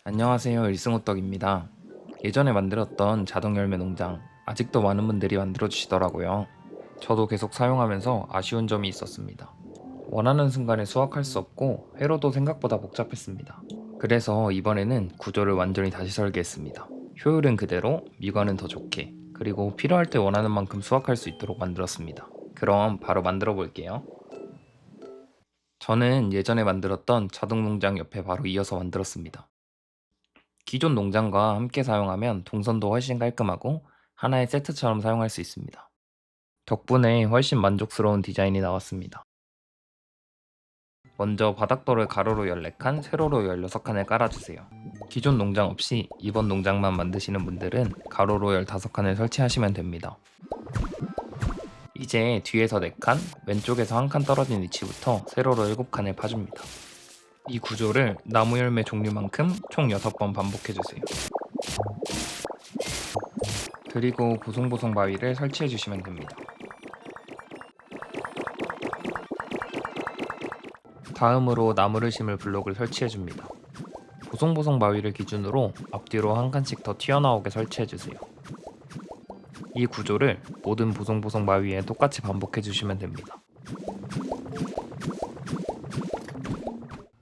안녕하세요. 일승호떡입니다. 예전에 만들었던 자동 열매 농장, 아직도 많은 분들이 만들어 주시더라고요. 저도 계속 사용하면서 아쉬운 점이 있었습니다. 원하는 순간에 수확할 수 없고 회로도 생각보다 복잡했습니다. 그래서 이번에는 구조를 완전히 다시 설계했습니다. 효율은 그대로, 미관은 더 좋게, 그리고 필요할 때 원하는 만큼 수확할 수 있도록 만들었습니다. 그럼 바로 만들어 볼게요. 저는 예전에 만들었던 자동 농장 옆에 바로 이어서 만들었습니다. 기존 농장과 함께 사용하면 동선도 훨씬 깔끔하고 하나의 세트처럼 사용할 수 있습니다. 덕분에 훨씬 만족스러운 디자인이 나왔습니다. 먼저 바닥돌을 가로로 14칸, 세로로 16칸을 깔아주세요. 기존 농장 없이 이번 농장만 만드시는 분들은 가로로 15칸을 설치하시면 됩니다. 이제 뒤에서 4칸, 왼쪽에서 1칸 떨어진 위치부터 세로로 7칸을 파줍니다. 이 구조를 나무 열매 종류만큼 총 6번 반복해주세요. 그리고 보송보송 바위를 설치해 주시면 됩니다. 다음으로 나무를 심을 블록을 설치해 줍니다. 보송보송 바위를 기준으로 앞뒤로 한 칸씩 더 튀어나오게 설치해 주세요. 이 구조를 모든 보송보송 바위에 똑같이 반복해 주시면 됩니다.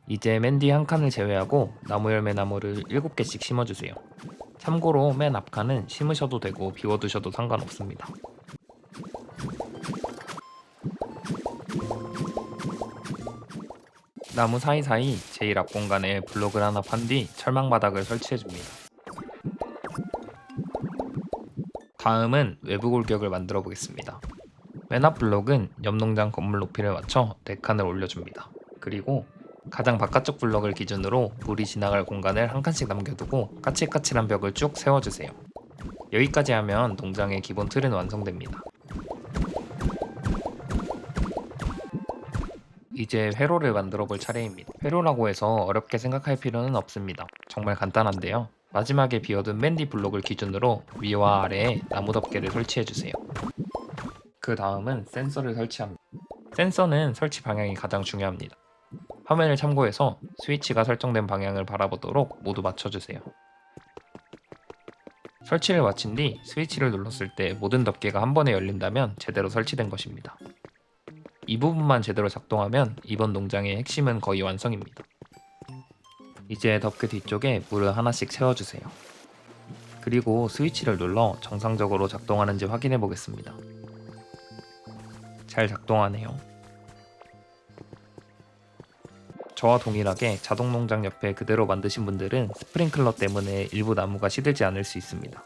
이제 맨 뒤 한 칸을 제외하고 나무 열매 나무를 7개씩 심어주세요. 참고로 맨 앞 칸은 심으셔도 되고 비워두셔도 상관없습니다. 나무 사이사이 제일 앞 공간에 블록을 하나 판 뒤 철망 바닥을 설치해줍니다. 다음은 외부 골격을 만들어 보겠습니다. 맨 앞 블록은 옆 농장 건물 높이를 맞춰 4칸을 올려줍니다. 그리고 가장 바깥쪽 블록을 기준으로 물이 지나갈 공간을 한 칸씩 남겨두고 까칠까칠한 벽을 쭉 세워주세요. 여기까지 하면 농장의 기본 틀은 완성됩니다. 이제 회로를 만들어 볼 차례입니다. 회로라고 해서 어렵게 생각할 필요는 없습니다. 정말 간단한데요. 마지막에 비워둔 맨 뒤 블록을 기준으로 위와 아래에 나무 덮개를 설치해주세요. 그 다음은 센서를 설치합니다. 센서는 설치 방향이 가장 중요합니다. 화면을 참고해서 스위치가 설정된 방향을 바라보도록 모두 맞춰주세요. 설치를 마친 뒤 스위치를 눌렀을 때 모든 덮개가 한 번에 열린다면 제대로 설치된 것입니다. 이 부분만 제대로 작동하면 이번 농장의 핵심은 거의 완성입니다. 이제 덮개 뒤쪽에 물을 하나씩 채워주세요. 그리고 스위치를 눌러 정상적으로 작동하는지 확인해 보겠습니다. 잘 작동하네요. 저와 동일하게 자동 농장 옆에 그대로 만드신 분들은 스프링클러 때문에 일부 나무가 시들지 않을 수 있습니다.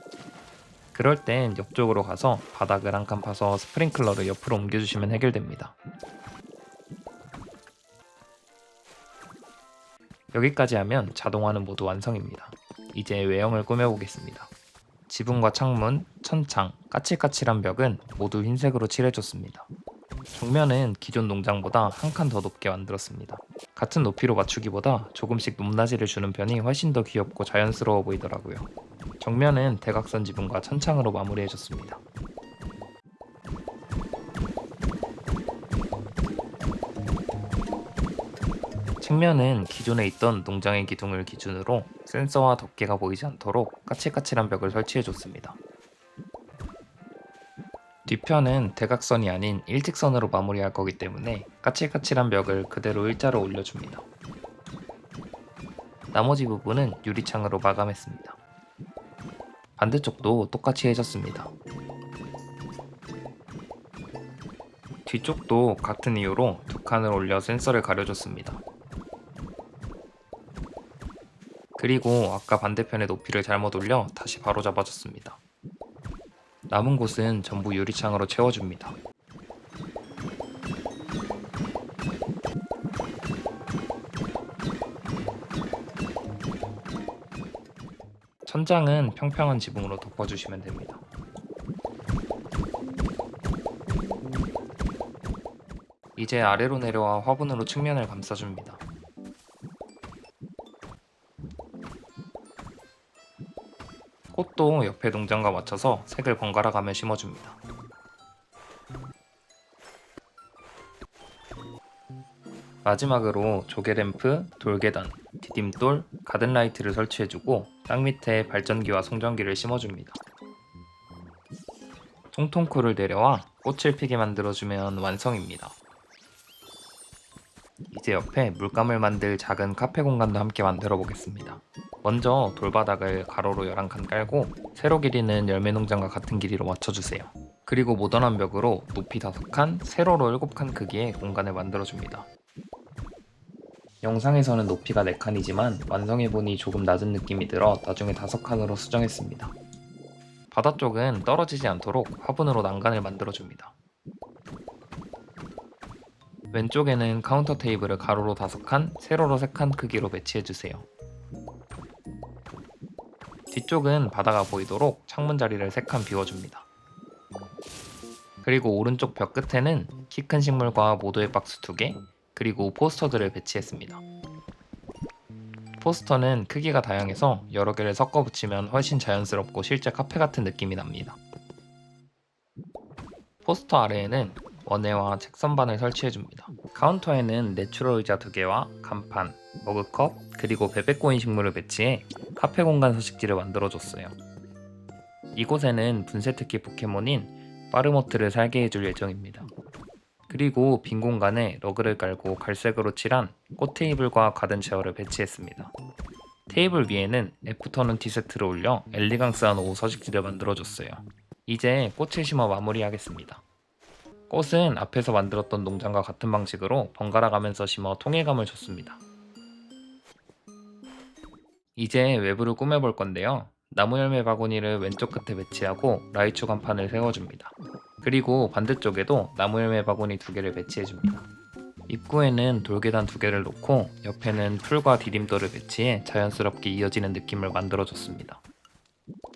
그럴 땐 옆쪽으로 가서 바닥을 한 칸 파서 스프링클러를 옆으로 옮겨주시면 해결됩니다. 여기까지 하면 자동화는 모두 완성입니다. 이제 외형을 꾸며보겠습니다. 지붕과 창문, 천창, 까칠까칠한 벽은 모두 흰색으로 칠해줬습니다. 정면은 기존 농장보다 한 칸 더 높게 만들었습니다. 같은 높이로 맞추기보다 조금씩 높낮이를 주는 편이 훨씬 더 귀엽고 자연스러워 보이더라고요. 정면은 대각선 지붕과 천창으로 마무리해줬습니다. 측면은 기존에 있던 농장의 기둥을 기준으로 센서와 덮개가 보이지 않도록 까칠까칠한 벽을 설치해줬습니다. 뒤편은 대각선이 아닌 일직선으로 마무리할 거기 때문에 까칠까칠한 벽을 그대로 일자로 올려줍니다. 나머지 부분은 유리창으로 마감했습니다. 반대쪽도 똑같이 해줬습니다. 뒤쪽도 같은 이유로 2칸을 올려 센서를 가려줬습니다. 그리고 아까 반대편의 높이를 잘못 올려 다시 바로 잡아줬습니다. 남은 곳은 전부 유리창으로 채워줍니다. 천장은 평평한 지붕으로 덮어주시면 됩니다. 이제 아래로 내려와 화분으로 측면을 감싸줍니다. 꽃도 옆에 농장과 맞춰서 색을 번갈아 가며 심어줍니다. 마지막으로 조개램프, 돌계단, 디딤돌, 가든라이트를 설치해주고 땅 밑에 발전기와 송전기를 심어줍니다. 통통쿨을 내려와 꽃을 피게 만들어주면 완성입니다. 이제 옆에 물감을 만들 작은 카페 공간도 함께 만들어 보겠습니다. 먼저 돌바닥을 가로로 11칸 깔고 세로 길이는 열매농장과 같은 길이로 맞춰주세요. 그리고 모던한 벽으로 높이 5칸, 세로로 7칸 크기의 공간을 만들어줍니다. 영상에서는 높이가 4칸이지만 완성해보니 조금 낮은 느낌이 들어 나중에 5칸으로 수정했습니다. 바다 쪽은 떨어지지 않도록 화분으로 난간을 만들어줍니다. 왼쪽에는 카운터 테이블을 가로로 5칸, 세로로 3칸 크기로 배치해주세요. 뒤쪽은 바다가 보이도록 창문 자리를 3칸 비워줍니다. 그리고 오른쪽 벽 끝에는 키 큰 식물과 모도의 박스 2개, 그리고 포스터들을 배치했습니다. 포스터는 크기가 다양해서 여러 개를 섞어 붙이면 훨씬 자연스럽고 실제 카페 같은 느낌이 납니다. 포스터 아래에는 원해와 책 선반을 설치해줍니다. 카운터에는 내추럴 의자 2개와 간판, 머그컵, 그리고 베베꼬인 식물을 배치해 카페 공간 서식지를 만들어줬어요. 이곳에는 분쇄 특기 포켓몬인 빠르모트를 살게 해줄 예정입니다. 그리고 빈 공간에 러그를 깔고 갈색으로 칠한 꽃 테이블과 가든 체어를 배치했습니다. 테이블 위에는 애프터눈 티 세트를 올려 엘리강스한 오후 서식지를 만들어줬어요. 이제 꽃을 심어 마무리하겠습니다. 꽃은 앞에서 만들었던 농장과 같은 방식으로 번갈아 가면서 심어 통일감을 줬습니다. 이제 외부를 꾸며볼 건데요. 나무 열매 바구니를 왼쪽 끝에 배치하고 라이추 간판을 세워줍니다. 그리고 반대쪽에도 나무 열매 바구니 2개를 배치해줍니다. 입구에는 돌계단 2개를 놓고 옆에는 풀과 디딤돌을 배치해 자연스럽게 이어지는 느낌을 만들어줬습니다.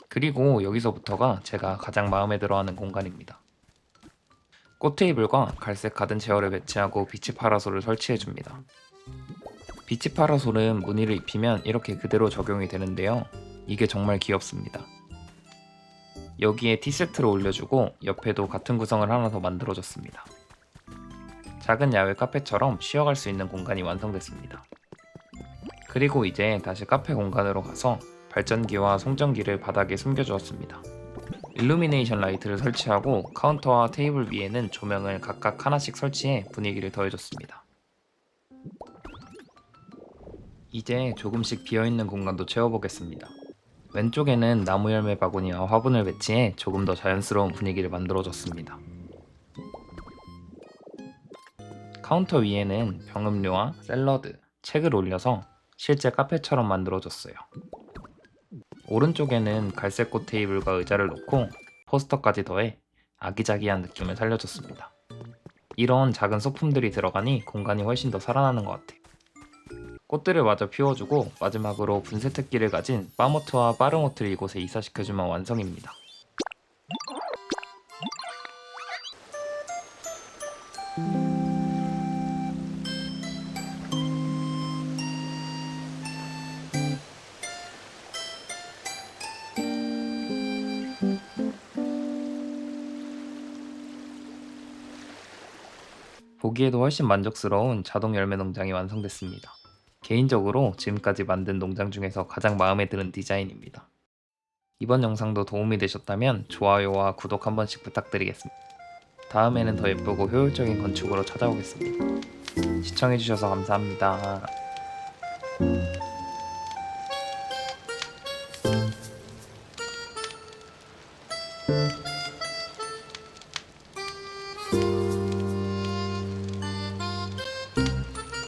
그리고 여기서부터가 제가 가장 마음에 들어하는 공간입니다. 꽃 테이블과 갈색 가든 체어를 배치하고 비치 파라솔을 설치해줍니다. 비치 파라솔은 무늬를 입히면 이렇게 그대로 적용이 되는데요. 이게 정말 귀엽습니다. 여기에 티세트를 올려주고 옆에도 같은 구성을 하나 더 만들어줬습니다. 작은 야외 카페처럼 쉬어갈 수 있는 공간이 완성됐습니다. 그리고 이제 다시 카페 공간으로 가서 발전기와 송전기를 바닥에 숨겨주었습니다. 일루미네이션 라이트를 설치하고 카운터와 테이블 위에는 조명을 각각 하나씩 설치해 분위기를 더해줬습니다. 이제 조금씩 비어있는 공간도 채워보겠습니다. 왼쪽에는 나무 열매 바구니와 화분을 배치해 조금 더 자연스러운 분위기를 만들어줬습니다. 카운터 위에는 병음료와 샐러드, 책을 올려서 실제 카페처럼 만들어줬어요. 오른쪽에는 갈색꽃 테이블과 의자를 놓고 포스터까지 더해 아기자기한 느낌을 살려줬습니다. 이런 작은 소품들이 들어가니 공간이 훨씬 더 살아나는 것 같아요. 꽃들을 마저 피워주고 마지막으로 분쇄 특기를 가진 빠모트와 빠르모트를 이곳에 이사시켜주면 완성입니다. 보기에도 훨씬 만족스러운 자동 열매 농장이 완성됐습니다. 개인적으로 지금까지 만든 농장 중에서 가장 마음에 드는 디자인입니다. 이번 영상도 도움이 되셨다면 좋아요와 구독 한 번씩 부탁드리겠습니다. 다음에는 더 예쁘고 효율적인 건축으로 찾아오겠습니다. 시청해주셔서 감사합니다.